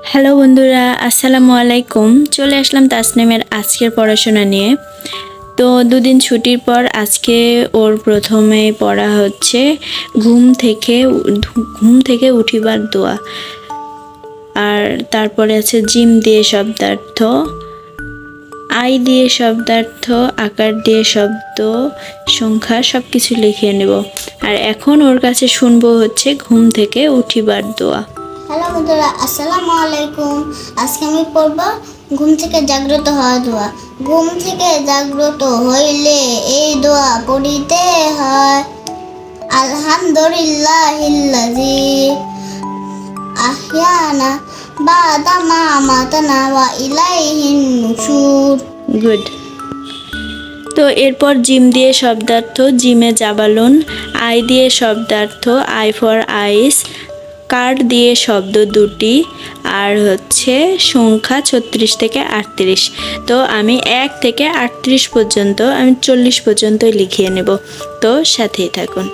Hello বন্ধুরা, আসসালামু আলাইকুম। চলে আসলাম তাসনিমের আজকের পড়াশোনা নিয়ে। তো দুদিন ছুটির পর আজকে ওর প্রথমে পড়া হচ্ছে ঘুম থেকে উঠিবার দোয়া। আর তারপরে আছে জিম দিয়ে শব্দার্থ, আই দিয়ে শব্দার্থ, আকার দিয়ে শব্দ, সংখ্যা সব কিছু লিখিয়ে নেব। আর এখন ওর কাছে শুনবো হচ্ছে ঘুম থেকে উঠিবার দোয়া। হ্যালো বন্ধুরা, আসসালামু আলাইকুম। আজকে আমি পড়ব ঘুম থেকে জাগ্রত হওয়া দোয়া। ঘুম থেকে জাগ্রত হইলে এই দোয়া পড়িতে হয়। আলহামদুলিল্লাহিল্লাযী আহইয়ানা বা'দা মা আমাতানা ওয়া ইলাইহিন নুশুর। গুড। তো এরপর জিম দিয়ে শব্দার্থ, জিমে জাবালুন। আই দিয়ে শব্দার্থ, আই ফর আইস। কার দিয়ে শব্দ দুটি, আর হচ্ছে সংখ্যা 36 থেকে 38। তো আমি 1 থেকে 38 পর্যন্ত, আমি 40 পর্যন্তই লিখিয়ে নেব। তো সাথেই থাকুন।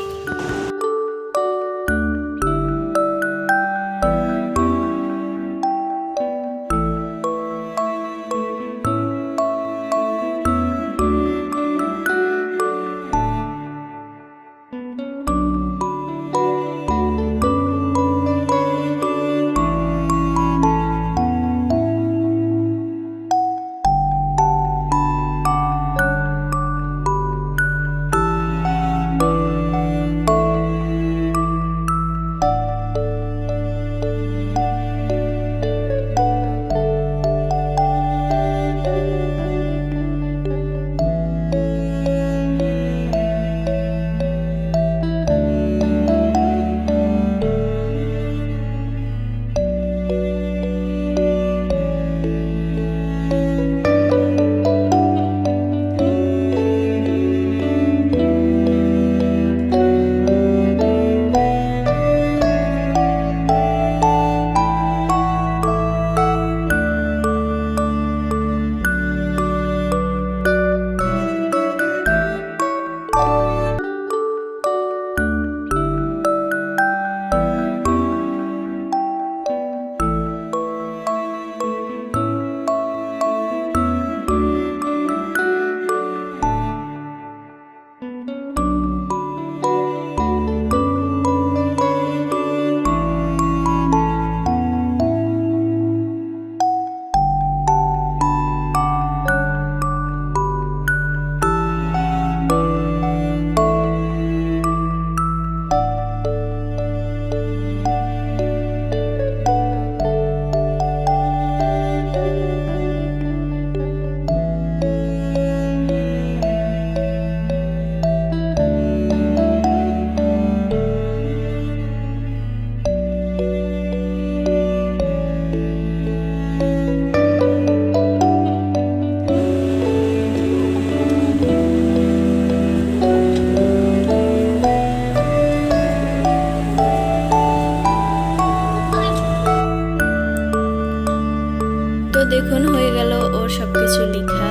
তো দেখুন, হয়ে গেল ওর সব কিছু লেখা।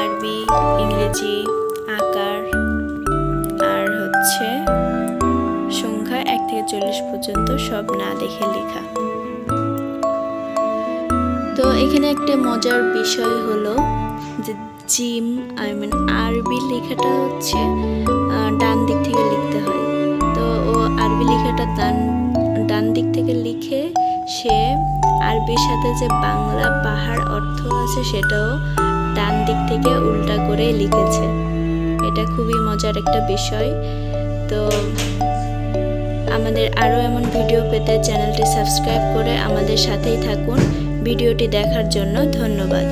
আরবি, ইংরেজি, আকার, আর হচ্ছে সংখ্যা 1 থেকে 40 পর্যন্ত সব না দেখে লেখা। তো এখানে একটা মজার বিষয় হলো যে জিম আরবি লেখাটা হচ্ছে ডান দিক থেকে লিখতে হয়। তো ও আরবি লেখাটা ডান দিক থেকে লিখে সে আরবির সাথে যে বাংলা পাহাড় অর্থ আছে সেটাও ডান দিক থেকে উল্টা করে লিখেছে। এটা খুবই মজার একটা বিষয়। তো আমাদের আরও এমন ভিডিও পেতে চ্যানেলটি সাবস্ক্রাইব করে আমাদের সাথেই থাকুন। ভিডিওটি দেখার জন্য ধন্যবাদ।